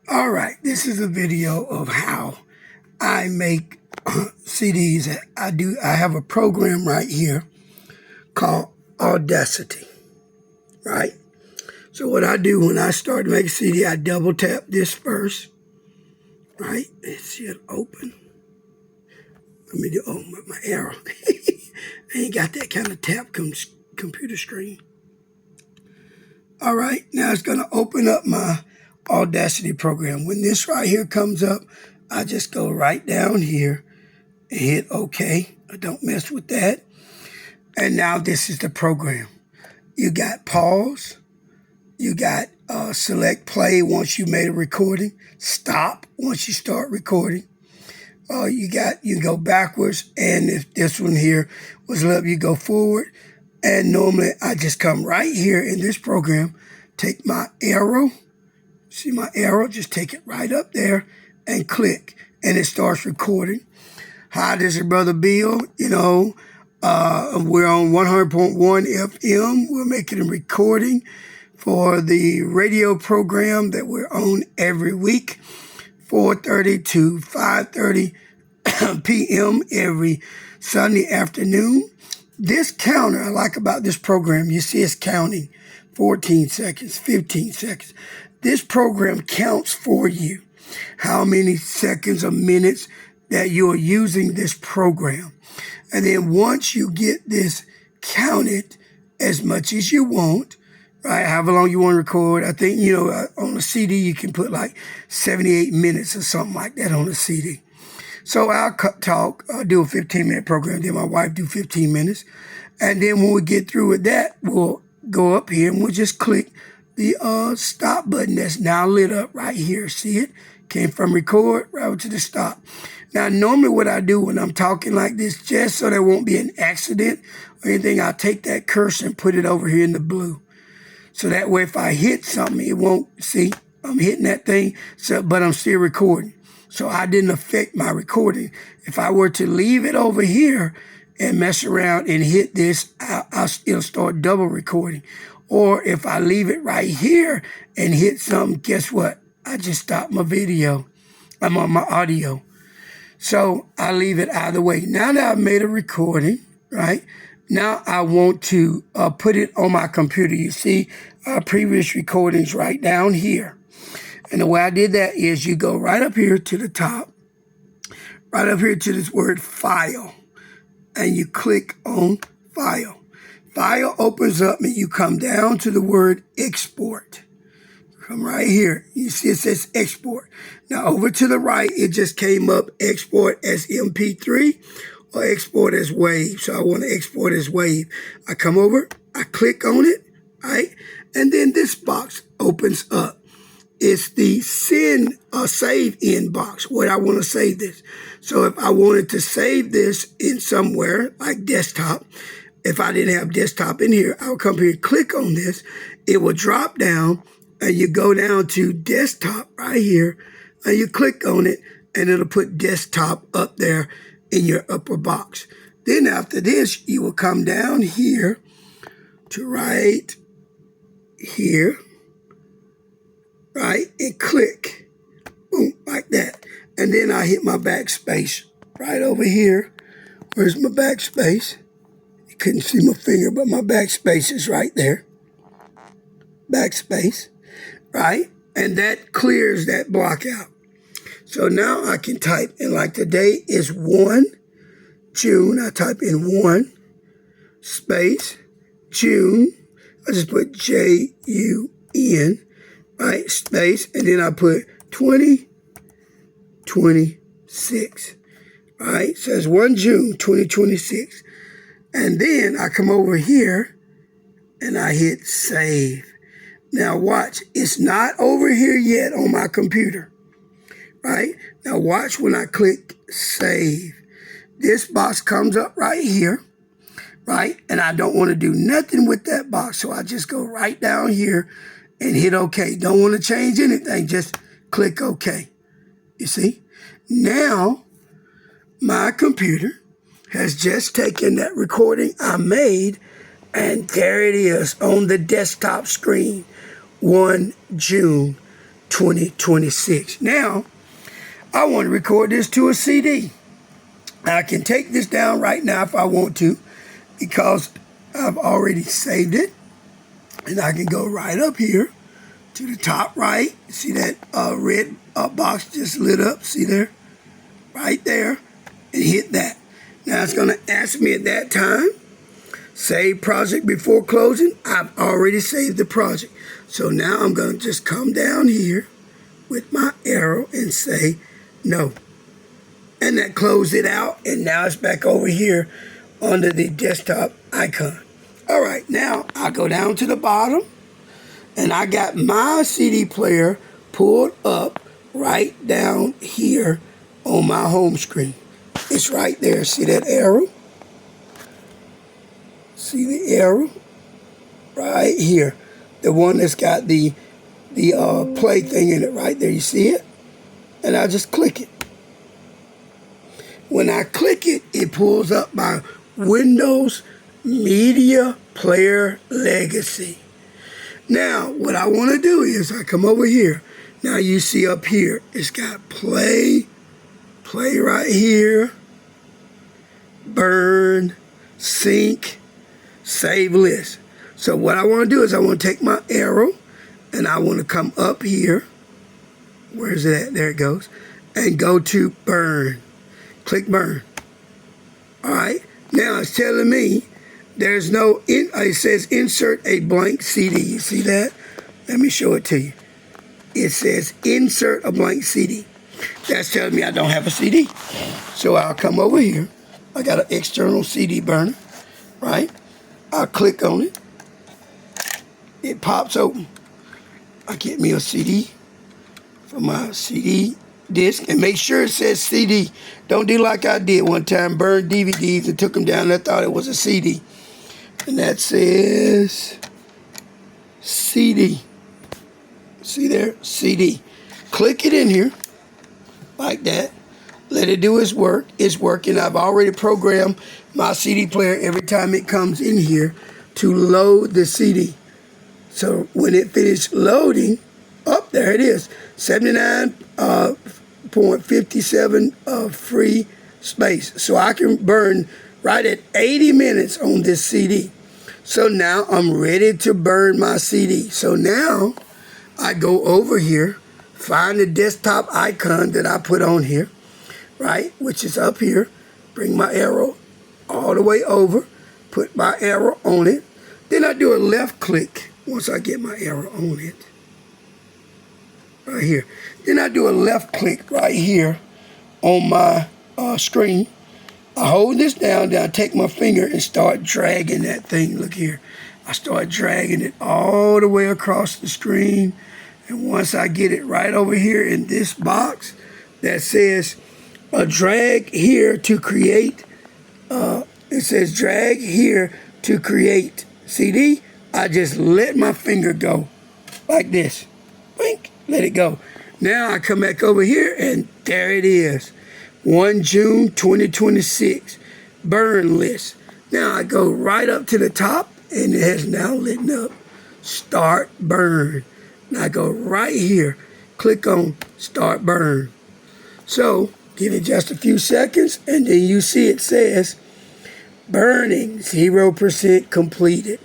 All right, this is a video of how I make CDs. I have a program right here called Audacity, right? So what I do when I start to make a CD, I double tap this first, right? It should open. Let me do, my arrow. I ain't got that kind of tap computer screen. All right, now it's gonna open up my Audacity program. When this right here comes up, I just go right down here and hit OK. I don't mess with that. And now this is the program. You got pause. You got select play once you made a recording. Stop once you start recording. You go backwards, and if this one here was up, you go forward. And normally I just come right here in this program, take my arrow. See my arrow? Just take it right up there and click, and it starts recording. Hi, this is Brother Bill. We're on 100.1 FM. We're making a recording for the radio program that we're on every week, 4:30 to 5:30 p.m. every Sunday afternoon. This counter I like about this program, you see it's counting 14 seconds, 15 seconds. This program counts for you how many seconds or minutes that you're using this program. And then once you get this counted as much as you want, right, however long you want to record, I think, on a CD you can put like 78 minutes or something like that on a CD. So I'll do a 15-minute program, then my wife do 15 minutes. And then when we get through with that, we'll go up here and we'll just click the stop button that's now lit up right here. See it? Came from record right to the stop. Now, normally what I do when I'm talking like this, just so there won't be an accident or anything, I'll take that cursor and put it over here in the blue. So that way if I hit something, it won't, see, I'm hitting that thing, but I'm still recording. So I didn't affect my recording. If I were to leave it over here and mess around and hit this, it'll start double recording. Or if I leave it right here and hit something, guess what? I just stopped my video. I'm on my audio. So I leave it either way. Now that I've made a recording, right? Now I want to put it on my computer. You see previous recordings right down here. And the way I did that is you go right up here to the top, right up here to this word file, and you click on file. File opens up and you come down to the word export. Come right here. You see it says export. Now over to the right, it just came up export as MP3 or export as WAV. So I want to export as WAV. I come over, I click on it, right? And then this box opens up. It's the send or save in box, where I want to save this. So if I wanted to save this in somewhere like desktop, if I didn't have desktop in here, I'll come here, click on this. It will drop down and you go down to desktop right here and you click on it and it'll put desktop up there in your upper box. Then after this, you will come down here to right here, right, and click, boom, like that. And then I hit my backspace right over here. Where's my backspace? You couldn't see my finger, but my backspace is right there. Backspace, right? And that clears that block out. So now I can type, and like today is 1 June. I type in 1 space June. I just put J-U-N, right, space, and then I put 2026, right? So it's 1 June 2026. And then I come over here and I hit save. Now watch, it's not over here yet on my computer, right? Now watch when I click save. This box comes up right here, right? And I don't want to do nothing with that box. So I just go right down here and hit OK. Don't want to change anything, just click OK. You see? Now, my computer has just taken that recording I made, and there it is on the desktop screen, 1 June 2026. Now, I want to record this to a CD. I can take this down right now if I want to, because I've already saved it. And I can go right up here to the top right. See that red box just lit up? See there? Right there. And hit that. Now it's going to ask me at that time, save project before closing. I've already saved the project. So now I'm going to just come down here with my arrow and say no. And that closed it out. And now it's back over here under the desktop icon. All right, now I go down to the bottom, and I got my CD player pulled up right down here on my home screen. It's right there. See that arrow? See the arrow? Right here. The one that's got the play thing in it right there. You see it? And I just click it. When I click it, it pulls up my Windows Media Player Legacy. Now, what I want to do is I come over here. Now you see up here, it's got play right here, burn, sync, save list. So what I want to do is I want to take my arrow and I want to come up here. Where's it at? There it goes. And go to burn. Click burn. All right. Now it's telling me there's no, it says insert a blank CD. You see that? Let me show it to you. It says insert a blank CD. That's telling me I don't have a CD. So I'll come over here. I got an external CD burner, right? I'll click on it. It pops open. I get me a CD from my CD disc and make sure it says CD. Don't do like I did one time, burned DVDs and took them down and I thought it was a CD. And that says CD. See there? CD. Click it in here like that. Let it do its work. It's working. I've already programmed my CD player every time it comes in here to load the CD. So when it finishes loading, up there it is, 79.57 free space. So I can burn right at 80 minutes on this CD. So now I'm ready to burn my CD. So now I go over here, find the desktop icon that I put on here, right, which is up here. Bring my arrow all the way over, put my arrow on it. Then I do a left click once I get my arrow on it. Right here. Then I do a left click right here on my screen. I hold this down, then I take my finger and start dragging that thing. Look here. I start dragging it all the way across the screen. And once I get it right over here in this box that says drag here to create, it says drag here to create CD, I just let my finger go like this. Blink, let it go. Now I come back over here and there it is. 1 June 2026 burn list. Now I go right up to the top and it has now lit up start burn. Now I go right here, click on start burn. So give it just a few seconds and then you see it says burning 0% completed.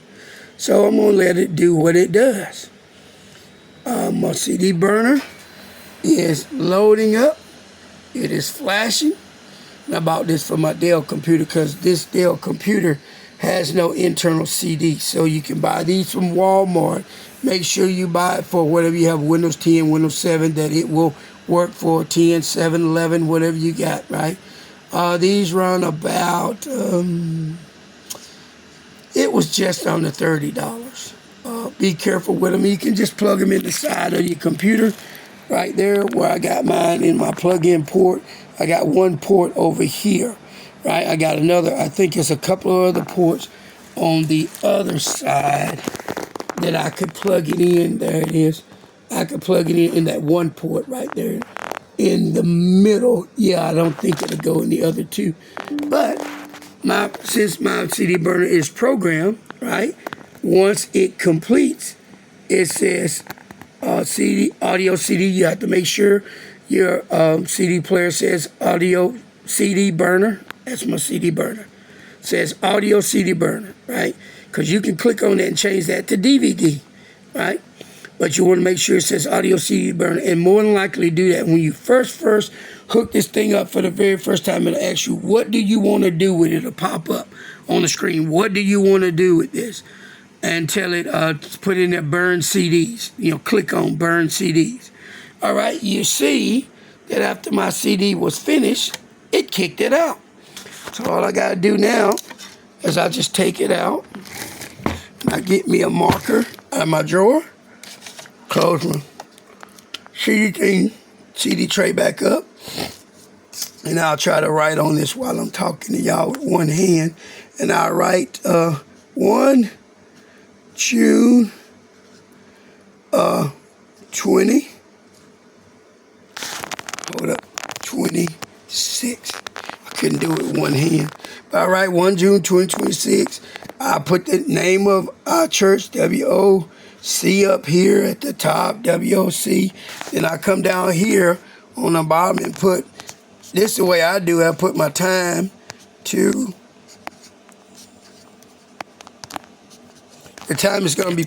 So I'm going to let it do what it does. My CD burner is loading up. It is flashing. And I bought this for my Dell computer because this Dell computer has no internal CD. So you can buy these from Walmart. Make sure you buy it for whatever you have, Windows 10, Windows 7, that it will work for 10, 7, 11, whatever you got, right? These run about, it was just under $30. Be careful with them. You can just plug them in the side of your computer right there where I got mine in my plug-in port. I got one port over here, right? I got another, I think it's a couple of other ports on the other side that I could plug it in. There it is. I could plug it in that one port right there in the middle. Yeah, I don't think it'll go in the other two. But since my CD burner is programmed, right, once it completes, it says audio CD, you have to make sure your CD player says audio CD burner. That's my CD burner. Says audio CD burner, right? Because you can click on that and change that to DVD, right? But you want to make sure it says audio CD burner, and more than likely do that when you first hook this thing up for the very first time. It'll ask you, what do you want to do with it? It'll pop up on the screen. What do you want to do with this? And tell it, put in there burn CDs. Click on burn CDs. All right, you see that after my CD was finished, it kicked it out. So all I got to do now is I just take it out. And I get me a marker out of my drawer, close my CD tray back up, and I'll try to write on this while I'm talking to y'all with one hand. And I'll write 1 June 20. Hold up, 26. I couldn't do it with one hand. But I write 1 June 2026. I put the name of our church, WOC, up here at the top, WOC. Then I come down here on the bottom and put, this is the way I do it. I put my time to, the time is going to be